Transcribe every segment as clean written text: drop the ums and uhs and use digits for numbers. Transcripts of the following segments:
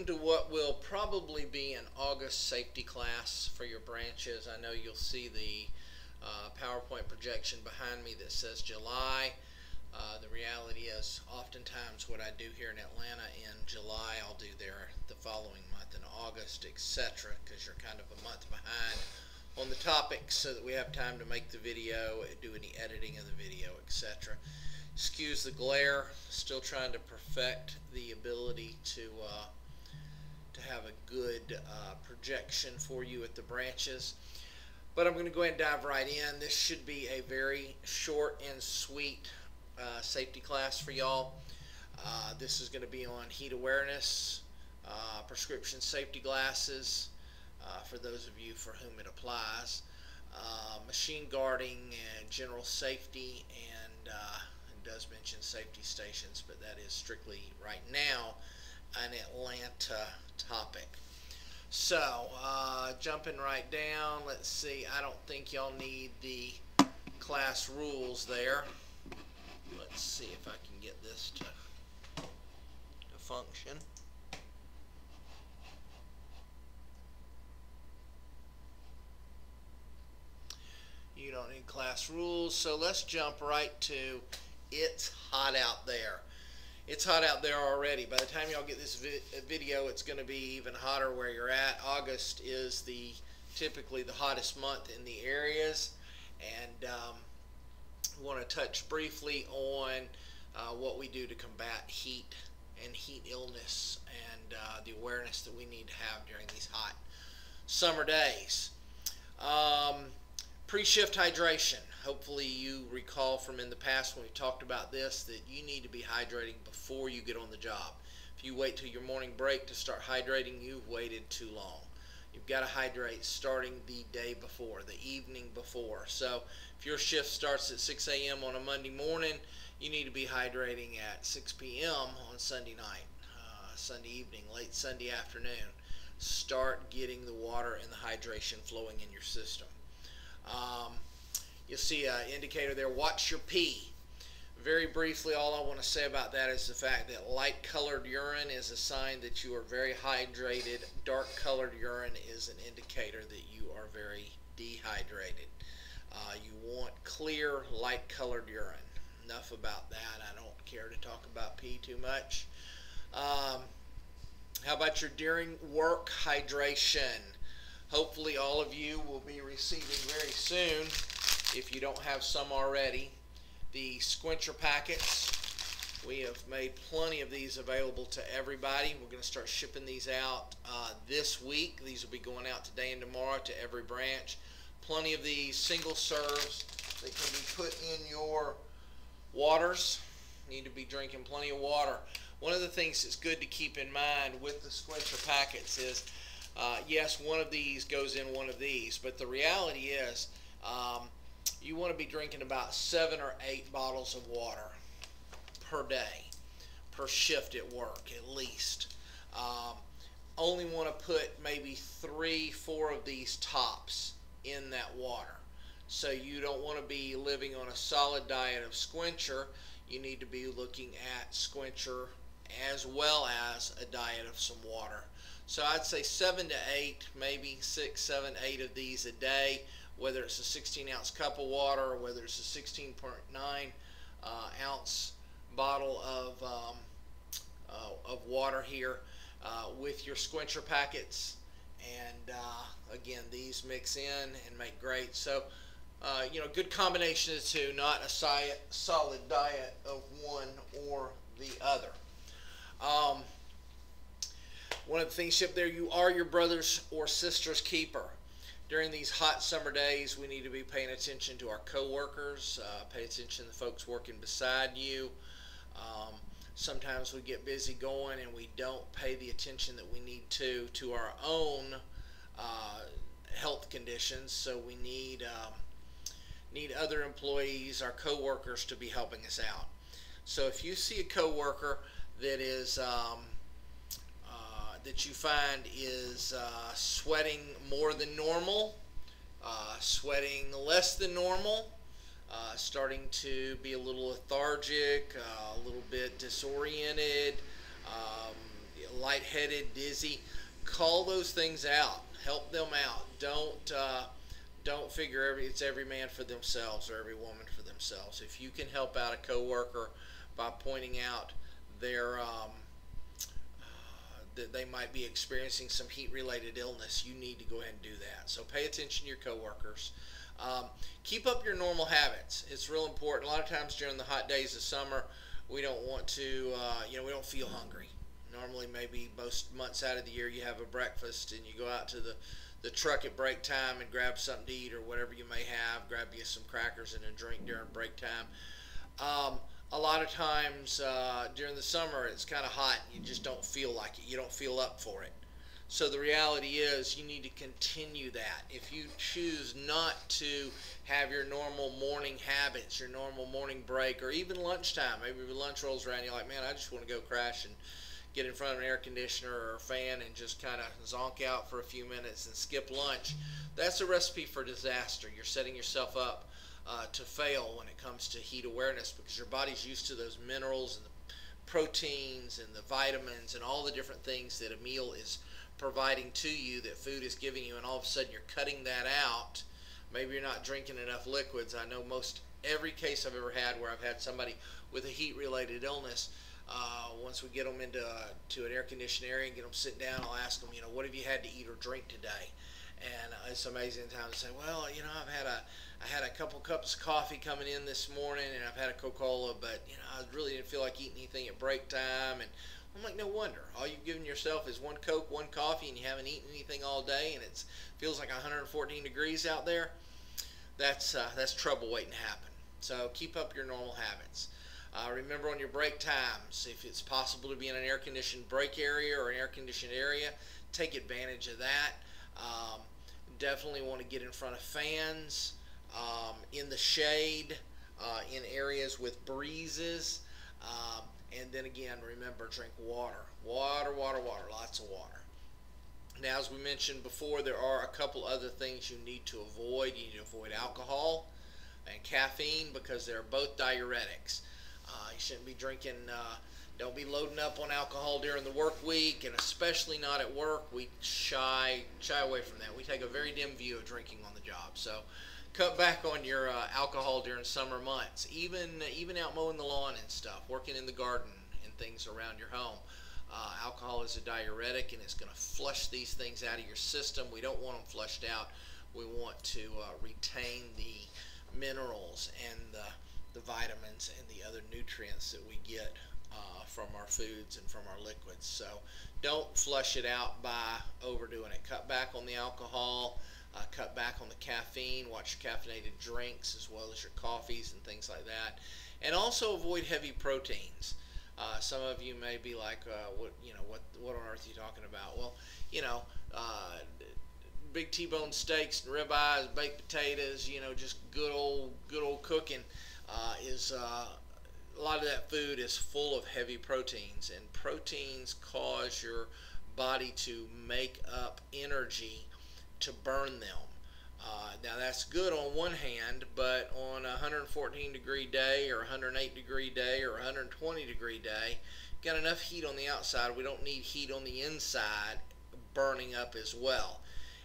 welcome to what will probably be an August safety class for your branches. I know you'll see the PowerPoint projection behind me that says July. The reality is oftentimes what I do here in Atlanta in July, I'll do there the following month in August, etc., because you're kind of a month behind on the topics so that we have time to make the video, do any editing of the video, etc. Excuse the glare, still trying to perfect the ability to have a good projection for you at the branches. But I'm going to go ahead and dive right in. This should be a very short and sweet safety class for y'all. This is going to be on heat awareness, prescription safety glasses, for those of you for whom it applies, machine guarding and general safety, and it does mention safety stations, but that is strictly right now an Atlanta topic. So jumping right down, let's see, I don't think y'all need the class rules there. Let's see if I can get this to function. You don't need class rules, so let's jump right to it's hot out there. It's hot out there already. By the time y'all get this video, it's going to be even hotter where you're at. August is typically the hottest month in the areas, and we want to touch briefly on what we do to combat heat and heat illness and the awareness that we need to have during these hot summer days. Pre-shift hydration. Hopefully you recall from in the past when we talked about this that you need to be hydrating before you get on the job. If you wait till your morning break to start hydrating, you've waited too long. You've got to hydrate starting the day before, the evening before. So if your shift starts at 6 a.m. on a Monday morning, you need to be hydrating at 6 p.m. on Sunday night, Sunday evening, late Sunday afternoon. Start getting the water and the hydration flowing in your system. You'll see an indicator there, watch your pee. Very briefly, all I want to say about that is the fact that light colored urine is a sign that you are very hydrated. Dark colored urine is an indicator that you are very dehydrated. You want clear, light colored urine. Enough about that. I don't care to talk about pee too much. How about your during work hydration? Hopefully all of you will be receiving very soon, if you don't have some already, the Spectra packets. We have made plenty of these available to everybody. We're going to start shipping these out this week. These will be going out today and tomorrow to every branch. Plenty of these single serves that can be put in your waters. You need to be drinking plenty of water. One of the things that's good to keep in mind with the Spectra packets is yes, one of these goes in one of these, but the reality is you want to be drinking about 7 or 8 bottles of water per day, per shift at work at least. Only want to put maybe 3, 4 of these tops in that water. So you don't want to be living on a solid diet of Spectra. You need to be looking at Spectra as well as a diet of some water. So I'd say 7 to 8, maybe 6, 7, 8 of these a day, whether it's a 16-ounce cup of water or whether it's a 16.9 ounce bottle of water here with your Spectra packets. And again, these mix in and make great. So, you know, good combination of the two, not a solid diet of one or the other. One of the things shipped there, you are your brother's or sister's keeper. During these hot summer days, we need to be paying attention to our coworkers, pay attention to the folks working beside you. Sometimes we get busy going and we don't pay the attention that we need to our own health conditions. So we need other employees, our coworkers, to be helping us out. So if you see a coworker that is that you find is sweating more than normal, sweating less than normal, starting to be a little lethargic, a little bit disoriented, lightheaded, dizzy. Call those things out. Help them out. Don't figure it's every man for themselves or every woman for themselves. If you can help out a coworker by pointing out their that they might be experiencing some heat-related illness, you need to go ahead and do that. So pay attention to your coworkers. Keep up your normal habits. It's real important. A lot of times during the hot days of summer, we don't want to, we don't feel hungry. Normally, maybe most months out of the year, you have a breakfast and you go out to the truck at break time and grab something to eat or whatever you may have. Grab you some crackers and a drink during break time. A lot of times during the summer, it's kind of hot and you just don't feel like it. You don't feel up for it. So the reality is you need to continue that. If you choose not to have your normal morning habits, your normal morning break, or even lunchtime, maybe your lunch rolls around, you're like, man, I just want to go crash and get in front of an air conditioner or a fan and just kind of zonk out for a few minutes and skip lunch. That's a recipe for disaster. You're setting yourself up to fail when it comes to heat awareness, because your body's used to those minerals and the proteins and the vitamins and all the different things that a meal is providing to you, that food is giving you, and all of a sudden you're cutting that out. Maybe you're not drinking enough liquids. I know most every case I've ever had where I've had somebody with a heat-related illness, once we get them into to an air-conditioned area and get them sit down, I'll ask them, what have you had to eat or drink today? And it's amazing at times to say, well, I had a couple cups of coffee coming in this morning, and I've had a Coca-Cola, but I really didn't feel like eating anything at break time. And I'm like, no wonder. All you've given yourself is one Coke, one coffee, and you haven't eaten anything all day, and it feels like 114 degrees out there. That's trouble waiting to happen. So keep up your normal habits. Remember, on your break times, if it's possible to be in an air-conditioned break area or an air-conditioned area, take advantage of that. Definitely want to get in front of fans, in the shade, in areas with breezes. And then again, remember, drink water. Water, water, water, lots of water. Now, as we mentioned before, there are a couple other things you need to avoid. You need to avoid alcohol and caffeine, because they're both diuretics. You shouldn't be drinking, don't be loading up on alcohol during the work week, and especially not at work. We shy away from that. We take a very dim view of drinking on the job. So cut back on your alcohol during summer months, even out mowing the lawn and stuff, working in the garden and things around your home. Alcohol is a diuretic, and it's going to flush these things out of your system. We don't want them flushed out. We want to retain the minerals and the vitamins and the other nutrients that we get from our foods and from our liquids. So don't flush it out by overdoing it. Cut back on the alcohol. Cut back on the caffeine. Watch your caffeinated drinks as well as your coffees and things like that. And also avoid heavy proteins. Some of you may be like, what on earth are you talking about? Well, big T-bone steaks and ribeyes, baked potatoes, just good old cooking is a lot of that food is full of heavy proteins, and proteins cause your body to make up energy to burn them. Now that's good on one hand, but on a 114 degree day or 108 degree day or 120 degree day, got enough heat on the outside. We don't need heat on the inside burning up as well.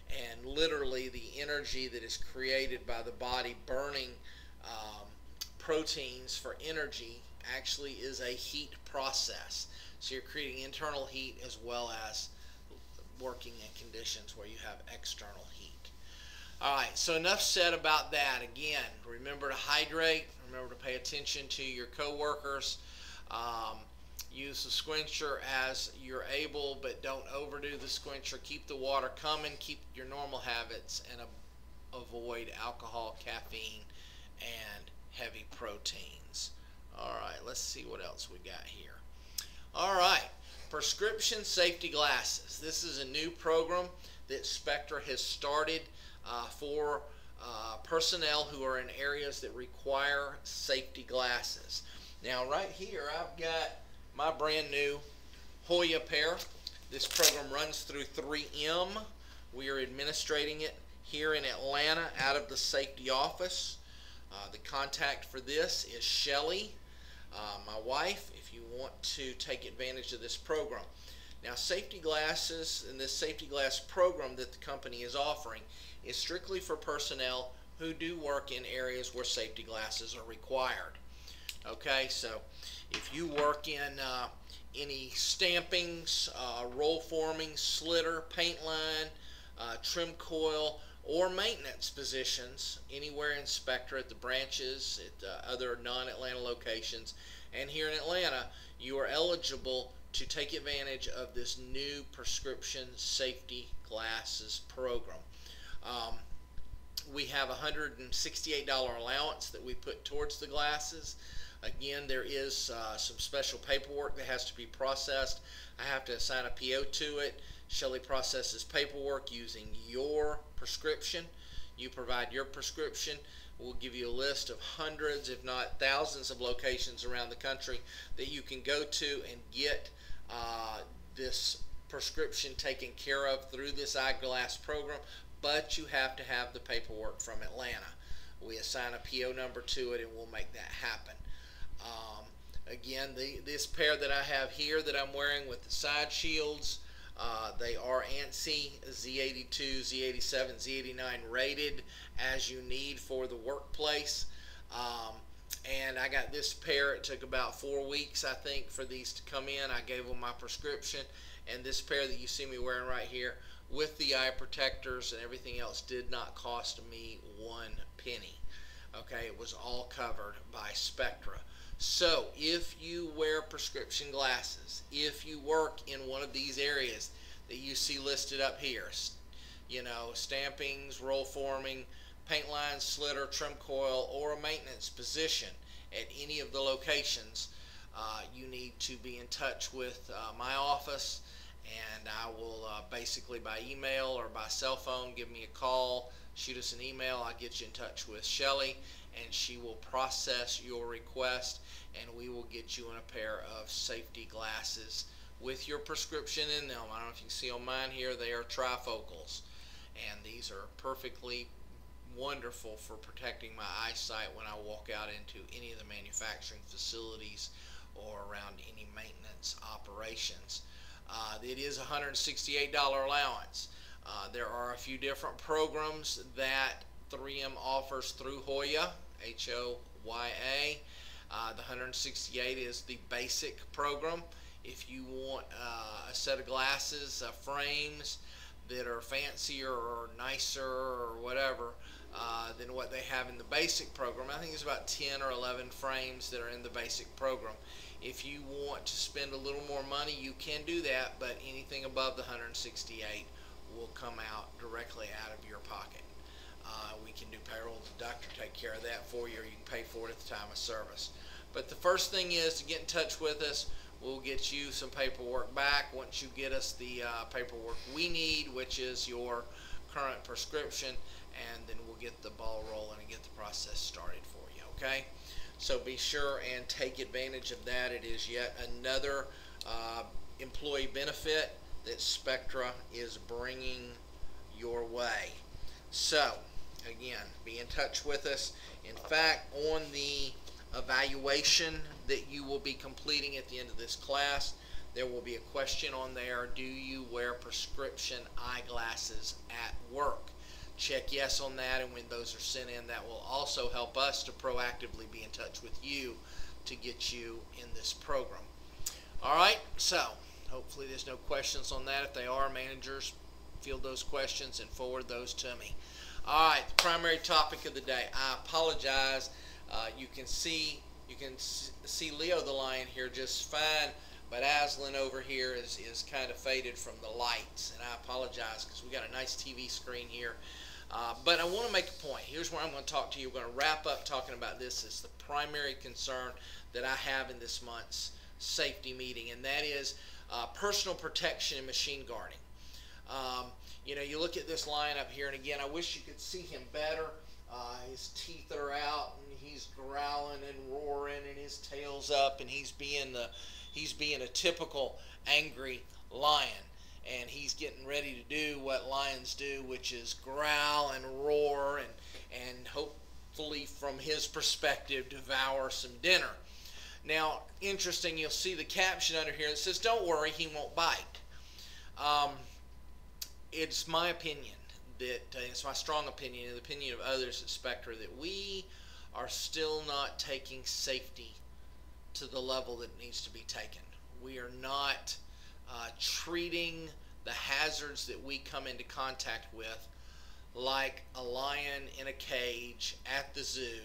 And literally the energy that is created by the body burning proteins for energy actually is a heat process. So you're creating internal heat as well as working in conditions where you have external heat. Alright, so enough said about that. Again, remember to hydrate, remember to pay attention to your coworkers. Use the squencher as you're able, but don't overdo the squencher. Keep the water coming, keep your normal habits, and avoid alcohol, caffeine, and heavy proteins. Alright, let's see what else we got here. Alright, prescription safety glasses. This is a new program that Spectra has started for personnel who are in areas that require safety glasses. Now right here I've got my brand new Hoya pair. This program runs through 3M. We are administrating it here in Atlanta out of the safety office. The contact for this is Shelly, my wife, if you want to take advantage of this program. Now, safety glasses and this safety glass program that the company is offering is strictly for personnel who do work in areas where safety glasses are required. Okay, so if you work in any stampings, roll forming, slitter, paint line, trim coil, or maintenance positions anywhere in Spectra at the branches, at other non-Atlanta locations, and here in Atlanta, you are eligible to take advantage of this new prescription safety glasses program. We have a $168 allowance that we put towards the glasses. Again, there is some special paperwork that has to be processed. I have to assign a PO to it. Shelley processes paperwork using your prescription. You provide your prescription. We'll give you a list of hundreds, if not thousands, of locations around the country that you can go to and get this prescription taken care of through this eyeglass program, but you have to have the paperwork from Atlanta. We assign a PO number to it and we'll make that happen. Again, this pair that I have here that I'm wearing with the side shields, they are ANSI Z82, Z87, Z89 rated as you need for the workplace. And I got this pair. It took about 4 weeks, I think, for these to come in. I gave them my prescription, and this pair that you see me wearing right here with the eye protectors and everything else did not cost me 1 penny. Okay, it was all covered by Spectra. So if you wear prescription glasses, if you work in one of these areas that you see listed up here, you know, stampings, roll forming, paint line, slitter, trim coil, or a maintenance position at any of the locations, you need to be in touch with my office, and I will basically by email or by cell phone, give me a call, shoot us an email. I'll get you in touch with Shelley, and she will process your request, and we will get you in a pair of safety glasses with your prescription in them. I don't know if you can see on mine here, they are trifocals, and these are perfectly wonderful for protecting my eyesight when I walk out into any of the manufacturing facilities or around any maintenance operations. It is a $168 allowance. There are a few different programs that 3M offers through Hoya, H-O-Y-A. The 168 is the basic program. If you want a set of glasses, frames that are fancier or nicer or whatever than what they have in the basic program, I think it's about 10 or 11 frames that are in the basic program. If you want to spend a little more money, you can do that, but anything above the 168 will come out directly out of your pocket. We can do payroll, deductor, take care of that for you, or you can pay for it at the time of service. But the first thing is to get in touch with us. We'll get you some paperwork back once you get us the paperwork we need, which is your current prescription, and then we'll get the ball rolling and get the process started for you, okay? So be sure and take advantage of that. It is yet another employee benefit that Spectra is bringing your way. So, again, be in touch with us. In fact, on the evaluation that you will be completing at the end of this class, there will be a question on there: do you wear prescription eyeglasses at work? Check yes on that, and when those are sent in, that will also help us to proactively be in touch with you to get you in this program. Alright, so hopefully there's no questions on that. If they are, managers, field those questions and forward those to me. Alright, the primary topic of the day. I apologize. You can see Leo the lion here just fine, but Aslan over here is kind of faded from the lights, and I apologize because we got a nice TV screen here. But I want to make a point. Here's where I'm going to talk to you. We're going to wrap up talking about this. It's the primary concern that I have in this month's safety meeting, and that is personal protection and machine guarding. You know, you look at this lion up here, and again, I wish you could see him better. His teeth are out, and he's growling and roaring, and his tail's up, and he's being a typical angry lion. And he's getting ready to do what lions do, which is growl and roar and hopefully, from his perspective, devour some dinner. Now, interesting, you'll see the caption under here that says, "Don't worry, he won't bite." Um, it's my opinion that it's my strong opinion and the opinion of others at Spectra that we are still not taking safety to the level that it needs to be taken. We are not treating the hazards that we come into contact with like a lion in a cage at the zoo.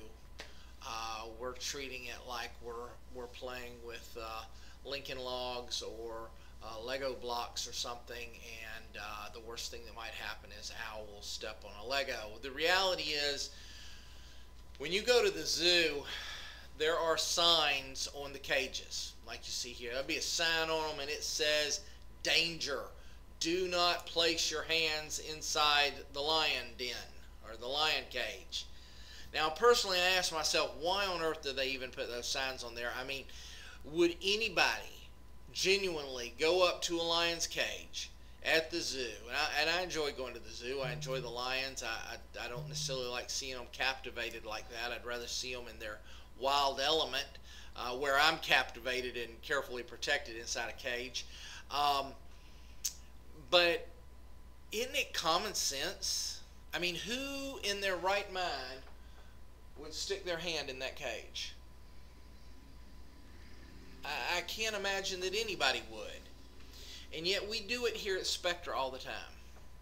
We're treating it like we're playing with Lincoln Logs or Lego blocks or something, and the worst thing that might happen is Al will step on a Lego. The reality is, when you go to the zoo, there are signs on the cages, like you see here. There'll be a sign on them, and it says, "Danger. Do not place your hands inside the lion den or the lion cage." Now, personally, I ask myself, why on earth do they even put those signs on there? I mean, would anybody genuinely go up to a lion's cage at the zoo? And I enjoy going to the zoo. I enjoy the lions. I don't necessarily like seeing them captivated like that. I'd rather see them in their wild element, where I'm captivated and carefully protected inside a cage. But isn't it common sense? I mean, who in their right mind would stick their hand in that cage? I can't imagine that anybody would. And yet we do it here at Spectra all the time.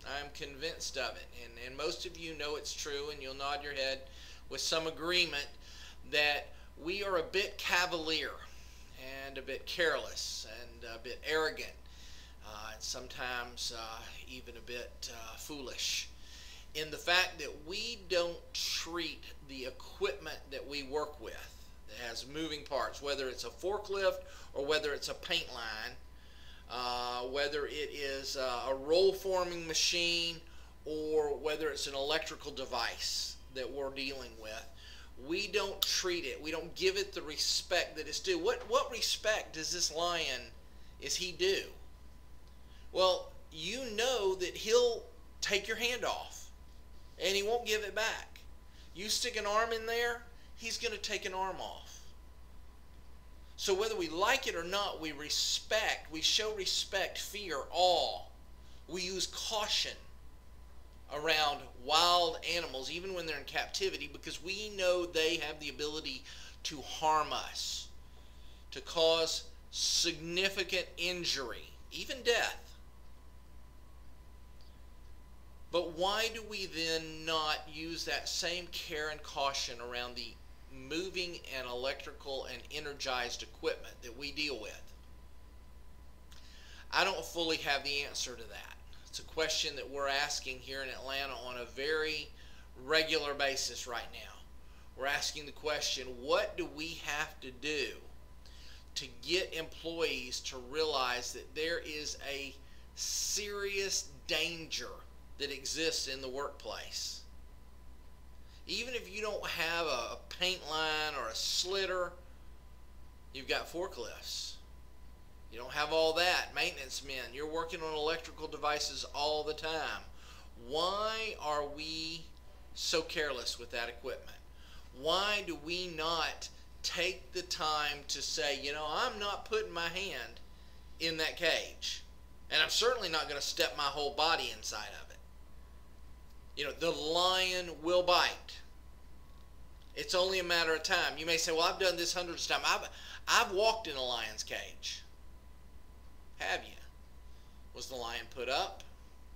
I'm convinced of it. And most of you know it's true, and you'll nod your head with some agreement that we are a bit cavalier and a bit careless and a bit arrogant, and sometimes even a bit foolish in the fact that we don't treat the equipment that we work with that has moving parts, whether it's a forklift or whether it's a paint line, whether it is a roll forming machine or whether it's an electrical device that we're dealing with. We don't treat it, we don't give it the respect that it's due. What respect does this lion is he due? Well, you know that he'll take your hand off and he won't give it back. You stick an arm in there, he's going to take an arm off. So whether we like it or not, we show respect, fear, awe. We use caution around wild animals, even when they're in captivity, because we know they have the ability to harm us, to cause significant injury, even death. But why do we then not use that same care and caution around the moving and electrical and energized equipment that we deal with? I don't fully have the answer to that. It's a question that we're asking here in Atlanta on a very regular basis right now. We're asking the question, what do we have to do to get employees to realize that there is a serious danger that exists in the workplace? Even if you don't have a paint line or a slitter, you've got forklifts. You don't have all that. Maintenance men, you're working on electrical devices all the time. Why are we so careless with that equipment? Why do we not take the time to say, you know, I'm not putting my hand in that cage, and I'm certainly not going to step my whole body inside of it. You know, the lion will bite. It's only a matter of time. You may say, well, I've done this hundreds of times. I've walked in a lion's cage. Have you? Was the lion put up?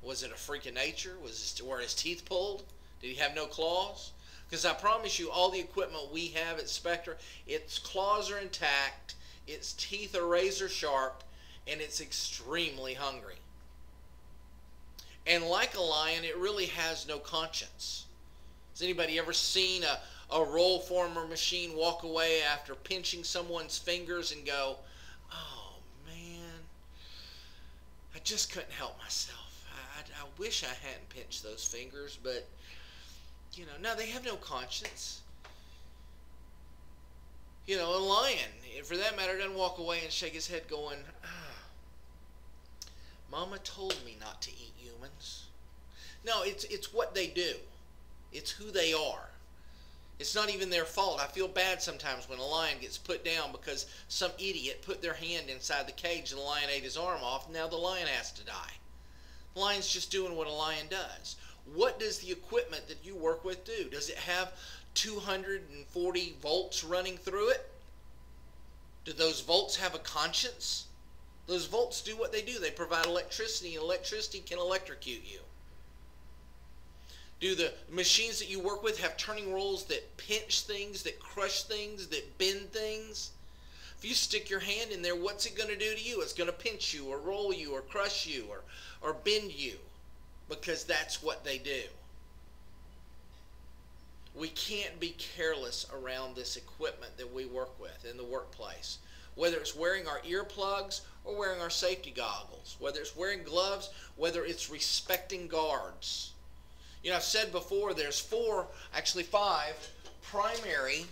Was it a freak of nature? Were his teeth pulled? Did he have no claws? Because I promise you, all the equipment we have at Spectra, its claws are intact, its teeth are razor sharp, and it's extremely hungry. And like a lion, it really has no conscience. Has anybody ever seen a roll former machine walk away after pinching someone's fingers and go, oh man, I just couldn't help myself. I wish I hadn't pinched those fingers, but you know, no, they have no conscience. You know, a lion, for that matter, doesn't walk away and shake his head going, Mama told me not to eat humans. No, it's what they do. It's who they are. It's not even their fault. I feel bad sometimes when a lion gets put down because some idiot put their hand inside the cage and the lion ate his arm off. Now the lion has to die. The lion's just doing what a lion does. What does the equipment that you work with do? Does it have 240 volts running through it? Do those volts have a conscience? Those volts do what they do. They provide electricity, and electricity can electrocute you. Do the machines that you work with have turning rolls that pinch things, that crush things, that bend things? If you stick your hand in there, what's it going to do to you? It's going to pinch you or roll you or crush you or bend you, because that's what they do. We can't be careless around this equipment that we work with in the workplace. Whether it's wearing our earplugs or wearing our safety goggles, whether it's wearing gloves, whether it's respecting guards. You know, I've said before, there's five primary,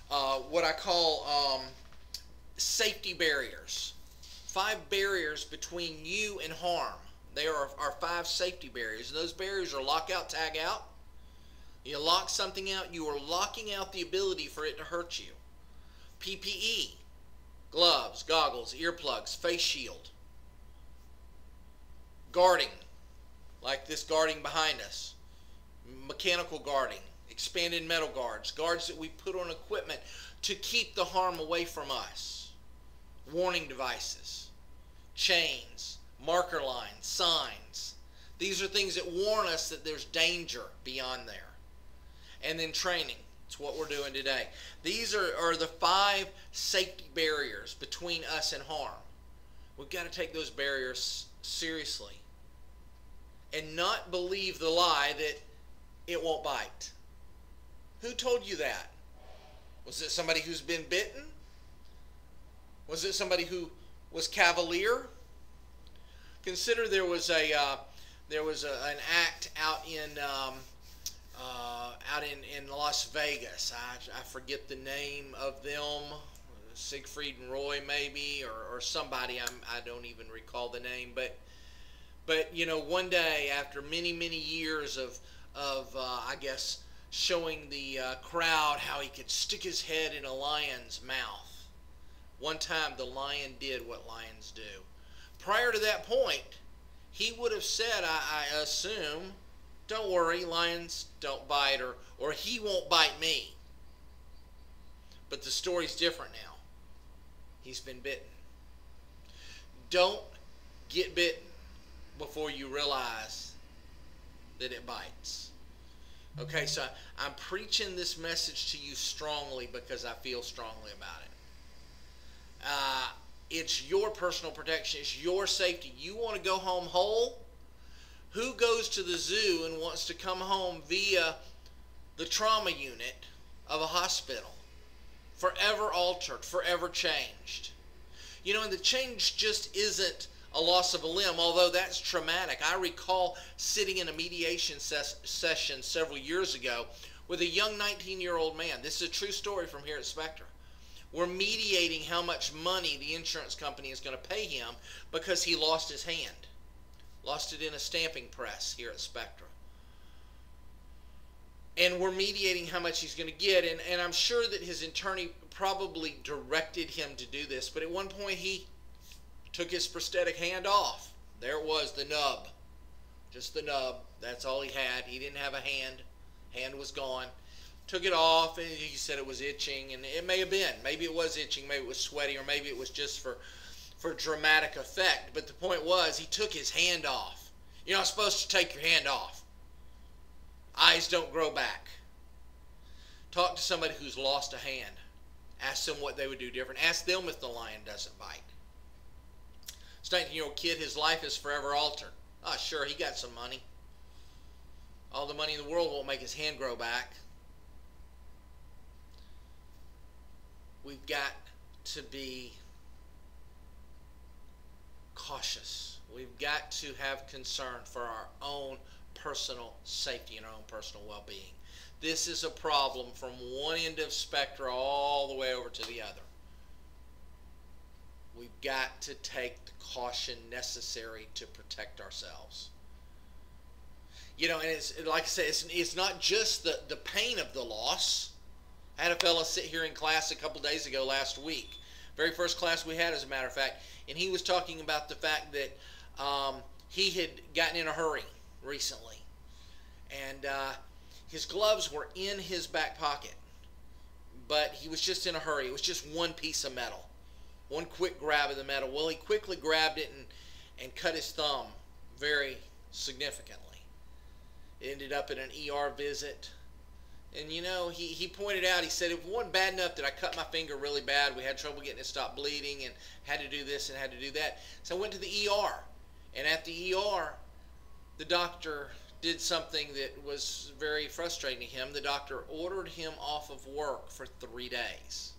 what I call safety barriers. 5 barriers between you and harm. There are 5 safety barriers. And those barriers are lockout, tag out. You lock something out, you are locking out the ability for it to hurt you. PPE, gloves, goggles, earplugs, face shield. Guarding, like this guarding behind us. Mechanical guarding, expanded metal guards, guards that we put on equipment to keep the harm away from us. Warning devices, chains, marker lines, signs. These are things that warn us that there's danger beyond there. And then training. It's what we're doing today. These are the 5 safety barriers between us and harm. We've got to take those barriers seriously and not believe the lie that it won't bite. Who told you that? Was it somebody who's been bitten? Was it somebody who was cavalier? Consider there was an act out in Las Vegas. I forget the name of them. Siegfried and Roy maybe, or somebody. I don't even recall the name. But you know, one day after many years of I guess showing the crowd how he could stick his head in a lion's mouth. One time the lion did what lions do. Prior to that point, he would have said, I assume, don't worry, lions don't bite, or he won't bite me. But the story's different now. He's been bitten. Don't get bitten before you realize that it bites. Okay, so I'm preaching this message to you strongly because I feel strongly about it. It's your personal protection. It's your safety. You want to go home whole? Who goes to the zoo and wants to come home via the trauma unit of a hospital? Forever altered, forever changed. You know, and the change just isn't a loss of a limb, although that's traumatic. I recall sitting in a mediation session several years ago with a young 19-year-old man. This is a true story from here at Spectra. We're mediating how much money the insurance company is going to pay him because he lost his hand. Lost it in a stamping press here at Spectra. And we're mediating how much he's going to get. And I'm sure that his attorney probably directed him to do this. But at one point he took his prosthetic hand off. There it was, the nub. Just the nub. That's all he had. He didn't have a hand. Hand was gone. Took it off, and he said it was itching, and it may have been. Maybe it was itching, maybe it was sweaty, or maybe it was just for dramatic effect. But the point was, he took his hand off. You're not supposed to take your hand off. Eyes don't grow back. Talk to somebody who's lost a hand. Ask them what they would do different. Ask them if the lion doesn't bite. This 19-year-old kid, his life is forever altered. Oh, sure, he got some money. All the money in the world won't make his hand grow back. We've got to be cautious. We've got to have concern for our own personal safety and our own personal well-being. This is a problem from one end of Spectra all the way over to the other. We've got to take the caution necessary to protect ourselves. You know, and it's like I said, it's not just the pain of the loss. I had a fellow sit here in class a couple days ago last week. Very first class we had, as a matter of fact, and he was talking about the fact that he had gotten in a hurry recently, and his gloves were in his back pocket, but he was just in a hurry. It was just one piece of metal, one quick grab of the metal. Well, he quickly grabbed it and cut his thumb very significantly. It ended up in an ER visit. And you know, he pointed out, he said it wasn't bad enough that I cut my finger really bad. We had trouble getting it to stop bleeding and had to do this and had to do that. So I went to the ER. And at the ER, the doctor did something that was very frustrating to him. The doctor ordered him off of work for 3 days.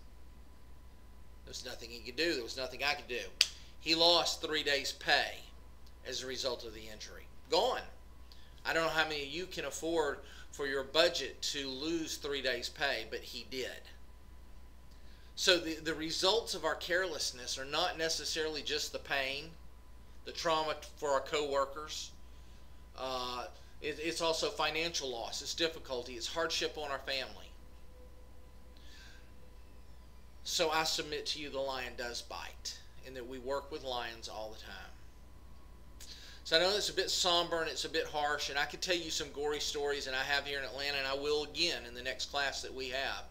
There was nothing he could do. There was nothing I could do. He lost 3 days' pay as a result of the injury. Gone. I don't know how many of you can afford for your budget to lose 3 days' pay, but he did. So the results of our carelessness are not necessarily just the pain, the trauma for our co-workers. It's also financial loss, it's difficulty, it's hardship on our family. So I submit to you, the lion does bite, and that we work with lions all the time. So I know it's a bit somber and it's a bit harsh, and I could tell you some gory stories, and I have here in Atlanta, and I will again in the next class that we have.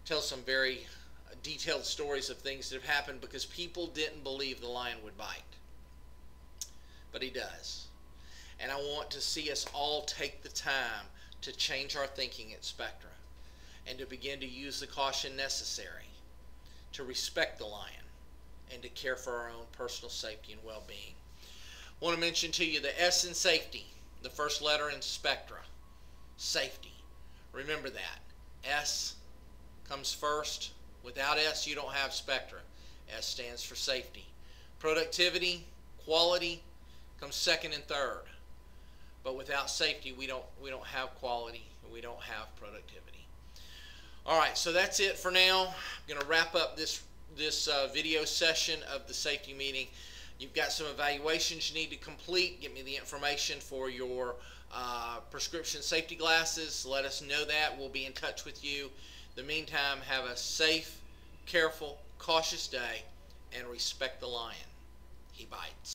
Tell some very detailed stories of things that have happened because people didn't believe the lion would bite. But he does. And I want to see us all take the time to change our thinking at Spectra and to begin to use the caution necessary to respect the lion and to care for our own personal safety and well-being. I want to mention to you the S in safety, the first letter in Spectra, safety. Remember that. S comes first. Without S, you don't have Spectra. S stands for safety. Productivity, quality comes second and third. But without safety, we don't have quality, and we don't have productivity. All right, so that's it for now. I'm going to wrap up this video session of the safety meeting. You've got some evaluations you need to complete. Get me the information for your prescription safety glasses. Let us know that. We'll be in touch with you. In the meantime, have a safe, careful, cautious day, and respect the lion. He bites.